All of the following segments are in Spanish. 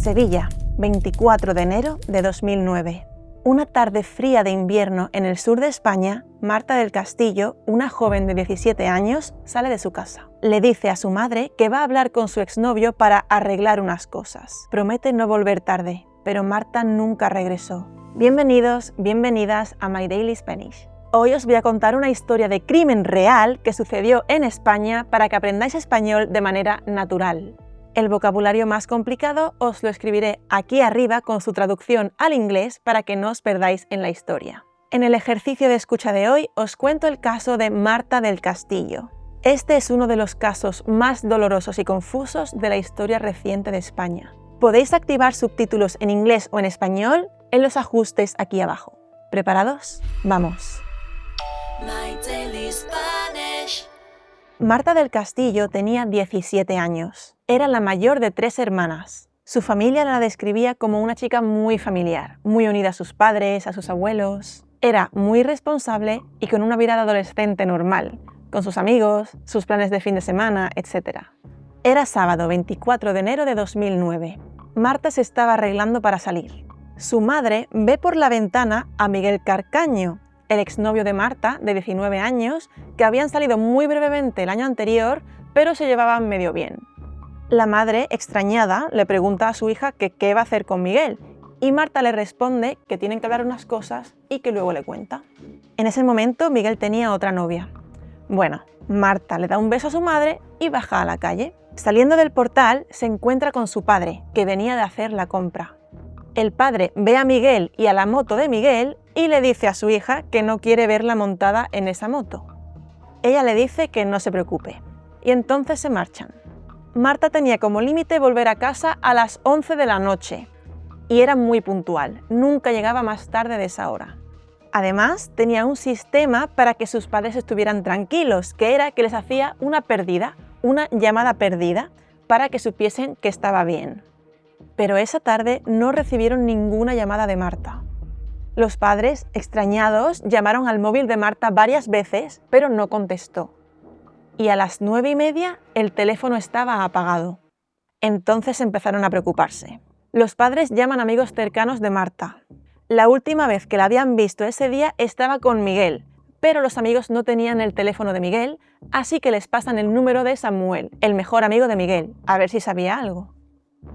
Sevilla, 24 de enero de 2009. Una tarde fría de invierno en el sur de España, Marta del Castillo, una joven de 17 años, sale de su casa. Le dice a su madre que va a hablar con su exnovio para arreglar unas cosas. Promete no volver tarde, pero Marta nunca regresó. Bienvenidos, bienvenidas a My Daily Spanish. Hoy os voy a contar una historia de crimen real que sucedió en España para que aprendáis español de manera natural. El vocabulario más complicado os lo escribiré aquí arriba con su traducción al inglés para que no os perdáis en la historia. En el ejercicio de escucha de hoy os cuento el caso de Marta del Castillo. Este es uno de los casos más dolorosos y confusos de la historia reciente de España. Podéis activar subtítulos en inglés o en español en los ajustes aquí abajo. ¿Preparados? ¡Vamos! My Daily Spanish. Marta del Castillo tenía 17 años. Era la mayor de 3 hermanas. Su familia la describía como una chica muy familiar, muy unida a sus padres, a sus abuelos. Era muy responsable y con una vida de adolescente normal, con sus amigos, sus planes de fin de semana, etc. Era sábado 24 de enero de 2009. Marta se estaba arreglando para salir. Su madre ve por la ventana a Miguel Carcaño, el exnovio de Marta, de 19 años, que habían salido muy brevemente el año anterior, pero se llevaban medio bien. La madre, extrañada, le pregunta a su hija que qué va a hacer con Miguel, y Marta le responde que tienen que hablar unas cosas y que luego le cuenta. En ese momento Miguel tenía otra novia. Bueno, Marta le da un beso a su madre y baja a la calle. Saliendo del portal se encuentra con su padre, que venía de hacer la compra. El padre ve a Miguel y a la moto de Miguel y le dice a su hija que no quiere verla montada en esa moto. Ella le dice que no se preocupe, y entonces se marchan. Marta tenía como límite volver a casa a las 11 de la noche, y era muy puntual, nunca llegaba más tarde de esa hora. Además, tenía un sistema para que sus padres estuvieran tranquilos, que era que les hacía una llamada perdida, para que supiesen que estaba bien. Pero esa tarde no recibieron ninguna llamada de Marta. Los padres, extrañados, llamaron al móvil de Marta varias veces, pero no contestó. Y a las 9:30 el teléfono estaba apagado. Entonces empezaron a preocuparse. Los padres llaman a amigos cercanos de Marta. La última vez que la habían visto ese día estaba con Miguel, pero los amigos no tenían el teléfono de Miguel, así que les pasan el número de Samuel, el mejor amigo de Miguel, a ver si sabía algo.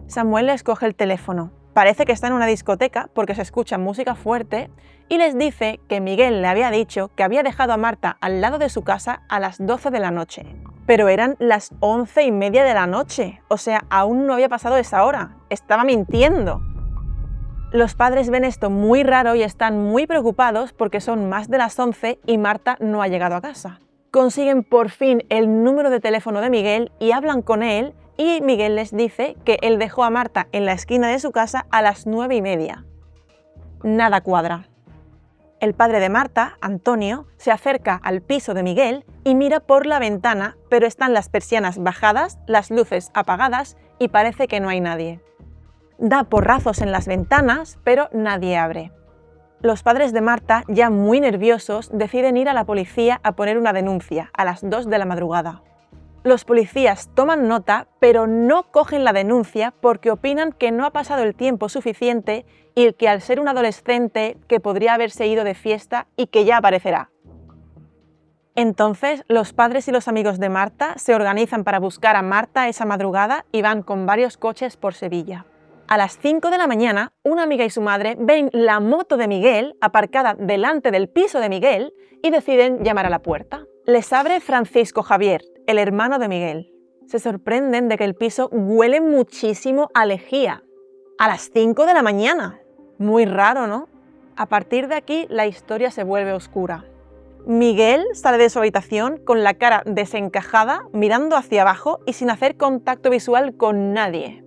Samuel les coge el teléfono. Parece que está en una discoteca porque se escucha música fuerte y les dice que Miguel le había dicho que había dejado a Marta al lado de su casa a las 12 de la noche. Pero eran las 11:30 de la noche, o sea, aún no había pasado esa hora. Estaba mintiendo. Los padres ven esto muy raro y están muy preocupados porque son más de las 11 y Marta no ha llegado a casa. Consiguen por fin el número de teléfono de Miguel y hablan con él. Y Miguel les dice que él dejó a Marta en la esquina de su casa a las 9:30. Nada cuadra. El padre de Marta, Antonio, se acerca al piso de Miguel y mira por la ventana, pero están las persianas bajadas, las luces apagadas y parece que no hay nadie. Da porrazos en las ventanas, pero nadie abre. Los padres de Marta, ya muy nerviosos, deciden ir a la policía a poner una denuncia a las 2 de la madrugada. Los policías toman nota, pero no cogen la denuncia porque opinan que no ha pasado el tiempo suficiente y que al ser un adolescente que podría haberse ido de fiesta y que ya aparecerá. Entonces, los padres y los amigos de Marta se organizan para buscar a Marta esa madrugada y van con varios coches por Sevilla. A las 5 de la mañana, una amiga y su madre ven la moto de Miguel aparcada delante del piso de Miguel y deciden llamar a la puerta. Les abre Francisco Javier, el hermano de Miguel. Se sorprenden de que el piso huele muchísimo a lejía. A las 5 de la mañana. Muy raro, ¿no? A partir de aquí, la historia se vuelve oscura. Miguel sale de su habitación con la cara desencajada, mirando hacia abajo y sin hacer contacto visual con nadie.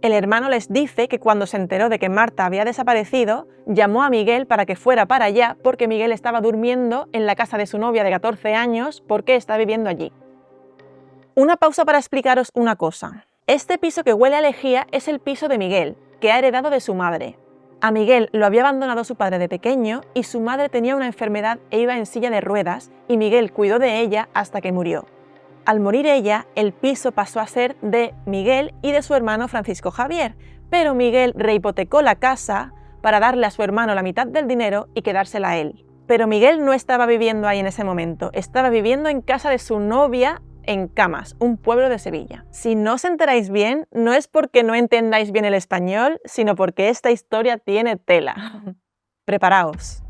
El hermano les dice que cuando se enteró de que Marta había desaparecido, llamó a Miguel para que fuera para allá porque Miguel estaba durmiendo en la casa de su novia de 14 años porque está viviendo allí. Una pausa para explicaros una cosa. Este piso que huele a lejía es el piso de Miguel, que ha heredado de su madre. A Miguel lo había abandonado su padre de pequeño y su madre tenía una enfermedad e iba en silla de ruedas y Miguel cuidó de ella hasta que murió. Al morir ella, el piso pasó a ser de Miguel y de su hermano Francisco Javier, pero Miguel rehipotecó la casa para darle a su hermano la mitad del dinero y quedársela a él. Pero Miguel no estaba viviendo ahí en ese momento, estaba viviendo en casa de su novia en Camas, un pueblo de Sevilla. Si no os enteráis bien, no es porque no entendáis bien el español, sino porque esta historia tiene tela. Preparaos.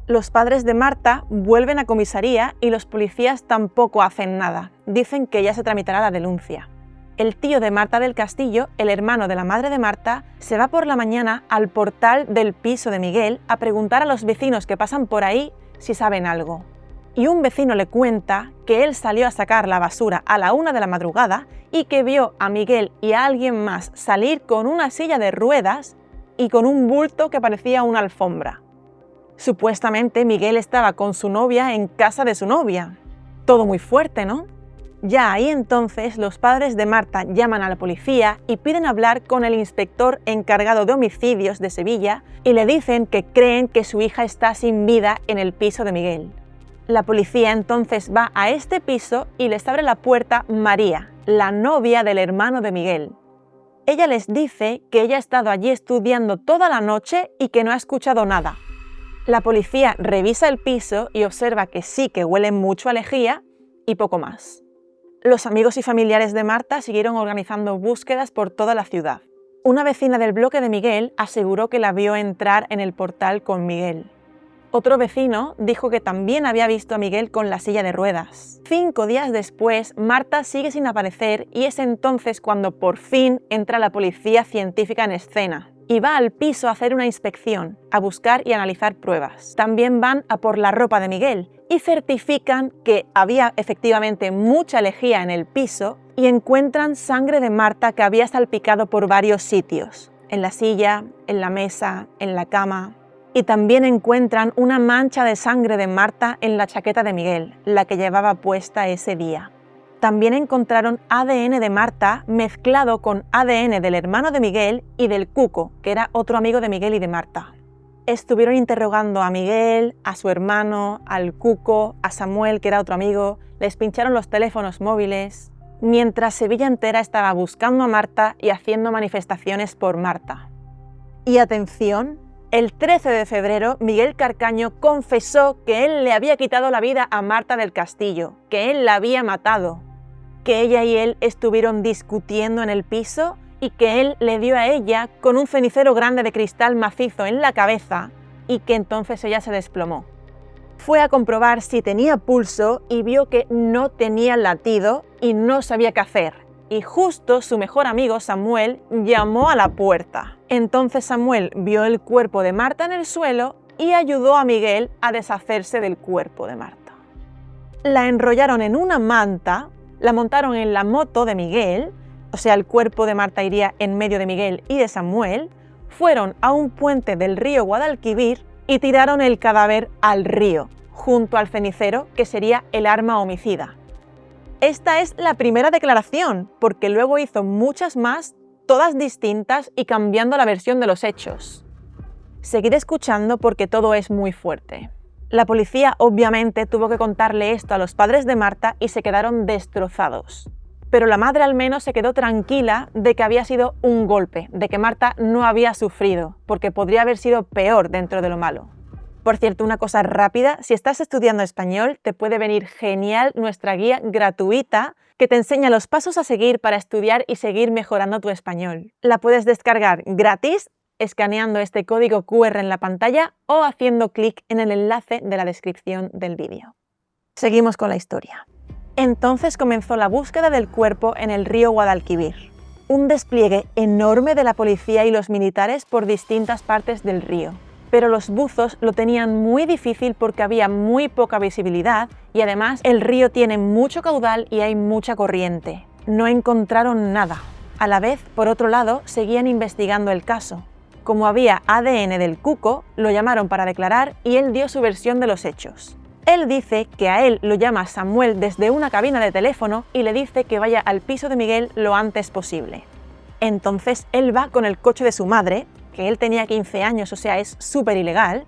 Los padres de Marta vuelven a comisaría y los policías tampoco hacen nada. Dicen que ya se tramitará la denuncia. El tío de Marta del Castillo, el hermano de la madre de Marta, se va por la mañana al portal del piso de Miguel a preguntar a los vecinos que pasan por ahí si saben algo. Y un vecino le cuenta que él salió a sacar la basura a la 1 de la madrugada y que vio a Miguel y a alguien más salir con una silla de ruedas y con un bulto que parecía una alfombra. Supuestamente Miguel estaba con su novia en casa de su novia. Todo muy fuerte, ¿no? Ya ahí entonces los padres de Marta llaman a la policía y piden hablar con el inspector encargado de homicidios de Sevilla y le dicen que creen que su hija está sin vida en el piso de Miguel. La policía entonces va a este piso y les abre la puerta María, la novia del hermano de Miguel. Ella les dice que ella ha estado allí estudiando toda la noche y que no ha escuchado nada. La policía revisa el piso y observa que sí que huele mucho a lejía y poco más. Los amigos y familiares de Marta siguieron organizando búsquedas por toda la ciudad. Una vecina del bloque de Miguel aseguró que la vio entrar en el portal con Miguel. Otro vecino dijo que también había visto a Miguel con la silla de ruedas. 5 días después, Marta sigue sin aparecer y es entonces cuando por fin entra la policía científica en escena y va al piso a hacer una inspección, a buscar y analizar pruebas. También van a por la ropa de Miguel y certifican que había efectivamente mucha lejía en el piso y encuentran sangre de Marta que había salpicado por varios sitios, en la silla, en la mesa, en la cama. Y también encuentran una mancha de sangre de Marta en la chaqueta de Miguel, la que llevaba puesta ese día. También encontraron ADN de Marta mezclado con ADN del hermano de Miguel y del Cuco, que era otro amigo de Miguel y de Marta. Estuvieron interrogando a Miguel, a su hermano, al Cuco, a Samuel, que era otro amigo, les pincharon los teléfonos móviles, mientras Sevilla entera estaba buscando a Marta y haciendo manifestaciones por Marta. Y atención, el 13 de febrero Miguel Carcaño confesó que él le había quitado la vida a Marta del Castillo, que él la había matado, que ella y él estuvieron discutiendo en el piso y que él le dio a ella con un cenicero grande de cristal macizo en la cabeza y que entonces ella se desplomó. Fue a comprobar si tenía pulso y vio que no tenía latido y no sabía qué hacer. Y justo su mejor amigo Samuel llamó a la puerta. Entonces Samuel vio el cuerpo de Marta en el suelo y ayudó a Miguel a deshacerse del cuerpo de Marta. La enrollaron en una manta, la montaron en la moto de Miguel, o sea, el cuerpo de Marta iría en medio de Miguel y de Samuel, fueron a un puente del río Guadalquivir y tiraron el cadáver al río, junto al cenicero, que sería el arma homicida. Esta es la primera declaración, porque luego hizo muchas más, todas distintas y cambiando la versión de los hechos. Seguid escuchando porque todo es muy fuerte. La policía obviamente tuvo que contarle esto a los padres de Marta y se quedaron destrozados. Pero la madre al menos se quedó tranquila de que había sido un golpe, de que Marta no había sufrido, porque podría haber sido peor dentro de lo malo. Por cierto, una cosa rápida, si estás estudiando español, te puede venir genial nuestra guía gratuita que te enseña los pasos a seguir para estudiar y seguir mejorando tu español. La puedes descargar gratis escaneando este código QR en la pantalla o haciendo clic en el enlace de la descripción del vídeo. Seguimos con la historia. Entonces comenzó la búsqueda del cuerpo en el río Guadalquivir. Un despliegue enorme de la policía y los militares por distintas partes del río. Pero los buzos lo tenían muy difícil porque había muy poca visibilidad y además el río tiene mucho caudal y hay mucha corriente. No encontraron nada. A la vez, por otro lado, seguían investigando el caso. Como había ADN del Cuco, lo llamaron para declarar y él dio su versión de los hechos. Él dice que a él lo llama Samuel desde una cabina de teléfono y le dice que vaya al piso de Miguel lo antes posible. Entonces él va con el coche de su madre, que él tenía 15 años, o sea, es súper ilegal,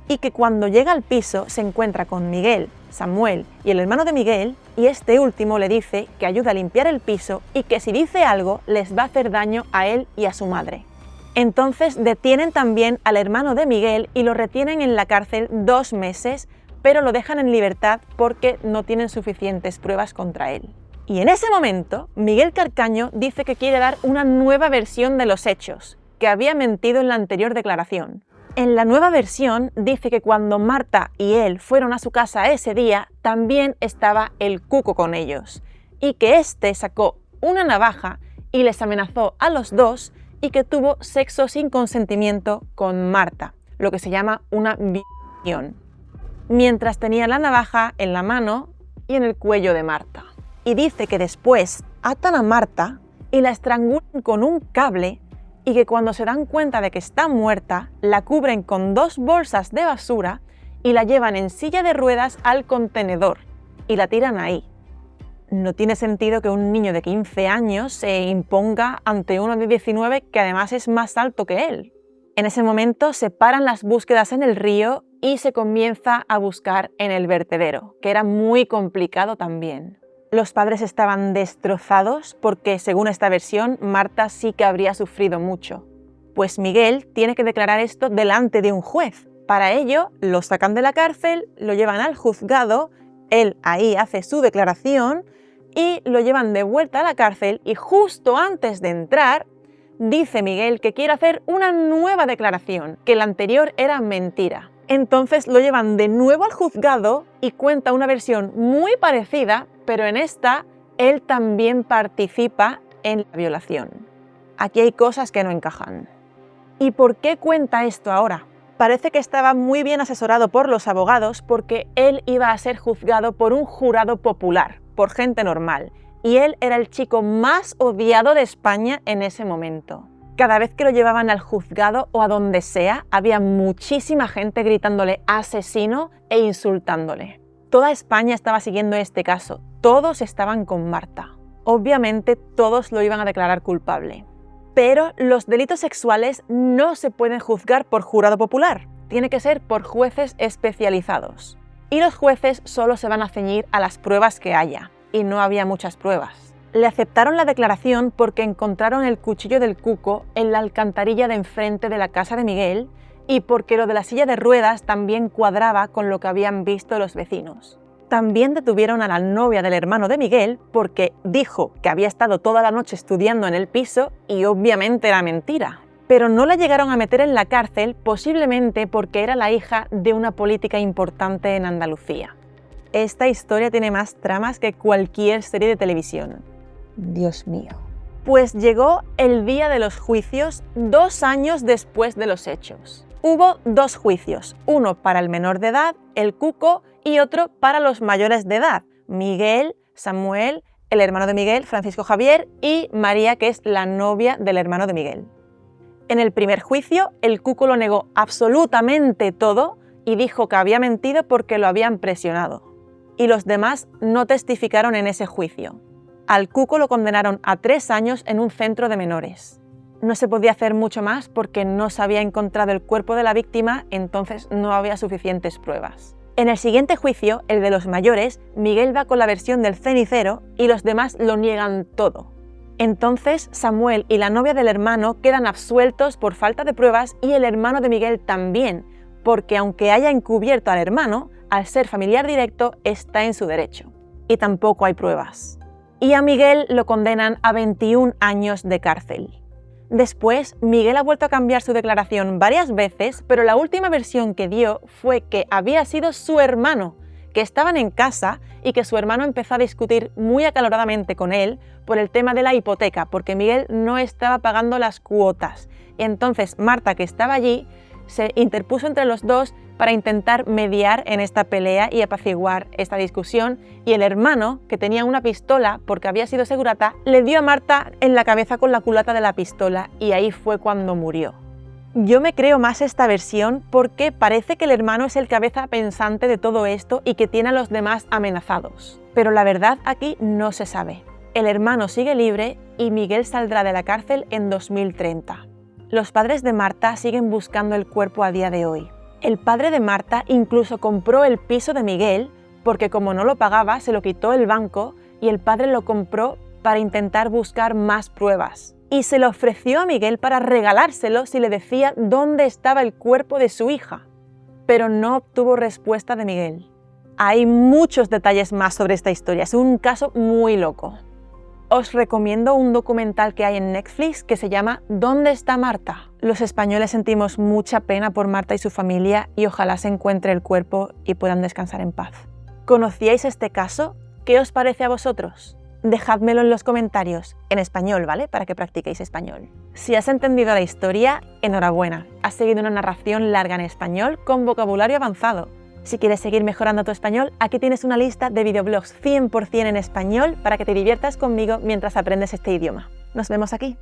y que cuando llega al piso se encuentra con Miguel, Samuel y el hermano de Miguel, y este último le dice que ayuda a limpiar el piso y que si dice algo les va a hacer daño a él y a su madre. Entonces detienen también al hermano de Miguel y lo retienen en la cárcel 2 meses, pero lo dejan en libertad porque no tienen suficientes pruebas contra él. Y en ese momento, Miguel Carcaño dice que quiere dar una nueva versión de los hechos, que había mentido en la anterior declaración. En la nueva versión dice que cuando Marta y él fueron a su casa ese día, también estaba el Cuco con ellos, y que éste sacó una navaja y les amenazó a los dos y que tuvo sexo sin consentimiento con Marta, lo que se llama una violación, mientras tenía la navaja en la mano y en el cuello de Marta. Y dice que después atan a Marta y la estrangulan con un cable y que cuando se dan cuenta de que está muerta, la cubren con 2 bolsas de basura y la llevan en silla de ruedas al contenedor y la tiran ahí. No tiene sentido que un niño de 15 años se imponga ante uno de 19 que además es más alto que él. En ese momento se paran las búsquedas en el río y se comienza a buscar en el vertedero, que era muy complicado también. Los padres estaban destrozados porque, según esta versión, Marta sí que habría sufrido mucho. Pues Miguel tiene que declarar esto delante de un juez. Para ello, lo sacan de la cárcel, lo llevan al juzgado, él ahí hace su declaración y lo llevan de vuelta a la cárcel y justo antes de entrar, dice Miguel que quiere hacer una nueva declaración, que la anterior era mentira. Entonces lo llevan de nuevo al juzgado y cuenta una versión muy parecida, pero en esta él también participa en la violación. Aquí hay cosas que no encajan. ¿Y por qué cuenta esto ahora? Parece que estaba muy bien asesorado por los abogados porque él iba a ser juzgado por un jurado popular, por gente normal, y él era el chico más odiado de España en ese momento. Cada vez que lo llevaban al juzgado o a donde sea, había muchísima gente gritándole asesino e insultándole. Toda España estaba siguiendo este caso, todos estaban con Marta. Obviamente todos lo iban a declarar culpable. Pero los delitos sexuales no se pueden juzgar por jurado popular, tiene que ser por jueces especializados. Y los jueces solo se van a ceñir a las pruebas que haya, y no había muchas pruebas. Le aceptaron la declaración porque encontraron el cuchillo del Cuco en la alcantarilla de enfrente de la casa de Miguel y porque lo de la silla de ruedas también cuadraba con lo que habían visto los vecinos. También detuvieron a la novia del hermano de Miguel porque dijo que había estado toda la noche estudiando en el piso y obviamente era mentira. Pero no la llegaron a meter en la cárcel, posiblemente porque era la hija de una política importante en Andalucía. Esta historia tiene más tramas que cualquier serie de televisión. Dios mío. Pues llegó el día de los juicios 2 años después de los hechos. Hubo 2 juicios, uno para el menor de edad, el Cuco, y otro para los mayores de edad, Miguel, Samuel, el hermano de Miguel, Francisco Javier, y María, que es la novia del hermano de Miguel. En el primer juicio, el Cuco lo negó absolutamente todo y dijo que había mentido porque lo habían presionado. Y los demás no testificaron en ese juicio. Al Cuco lo condenaron a 3 años en un centro de menores. No se podía hacer mucho más porque no se había encontrado el cuerpo de la víctima, entonces no había suficientes pruebas. En el siguiente juicio, el de los mayores, Miguel va con la versión del cenicero y los demás lo niegan todo. Entonces Samuel y la novia del hermano quedan absueltos por falta de pruebas y el hermano de Miguel también, porque aunque haya encubierto al hermano, al ser familiar directo está en su derecho. Y tampoco hay pruebas. Y a Miguel lo condenan a 21 años de cárcel. Después, Miguel ha vuelto a cambiar su declaración varias veces, pero la última versión que dio fue que había sido su hermano, que estaban en casa y que su hermano empezó a discutir muy acaloradamente con él por el tema de la hipoteca, porque Miguel no estaba pagando las cuotas. Y entonces Marta, que estaba allí, se interpuso entre los dos para intentar mediar en esta pelea y apaciguar esta discusión, y el hermano, que tenía una pistola porque había sido segurata, le dio a Marta en la cabeza con la culata de la pistola y ahí fue cuando murió. Yo me creo más esta versión porque parece que el hermano es el cabeza pensante de todo esto y que tiene a los demás amenazados. Pero la verdad aquí no se sabe. El hermano sigue libre y Miguel saldrá de la cárcel en 2030. Los padres de Marta siguen buscando el cuerpo a día de hoy. El padre de Marta incluso compró el piso de Miguel porque como no lo pagaba se lo quitó el banco y el padre lo compró para intentar buscar más pruebas. y se lo ofreció a Miguel para regalárselo si le decía dónde estaba el cuerpo de su hija, pero no obtuvo respuesta de Miguel. Hay muchos detalles más sobre esta historia, es un caso muy loco. Os recomiendo un documental que hay en Netflix que se llama ¿Dónde está Marta? Los españoles sentimos mucha pena por Marta y su familia y ojalá se encuentre el cuerpo y puedan descansar en paz. ¿Conocíais este caso? ¿Qué os parece a vosotros? Dejádmelo en los comentarios, en español, ¿vale? Para que practiquéis español. Si has entendido la historia, enhorabuena. Has seguido una narración larga en español con vocabulario avanzado. Si quieres seguir mejorando tu español, aquí tienes una lista de videoblogs 100% en español para que te diviertas conmigo mientras aprendes este idioma. Nos vemos aquí.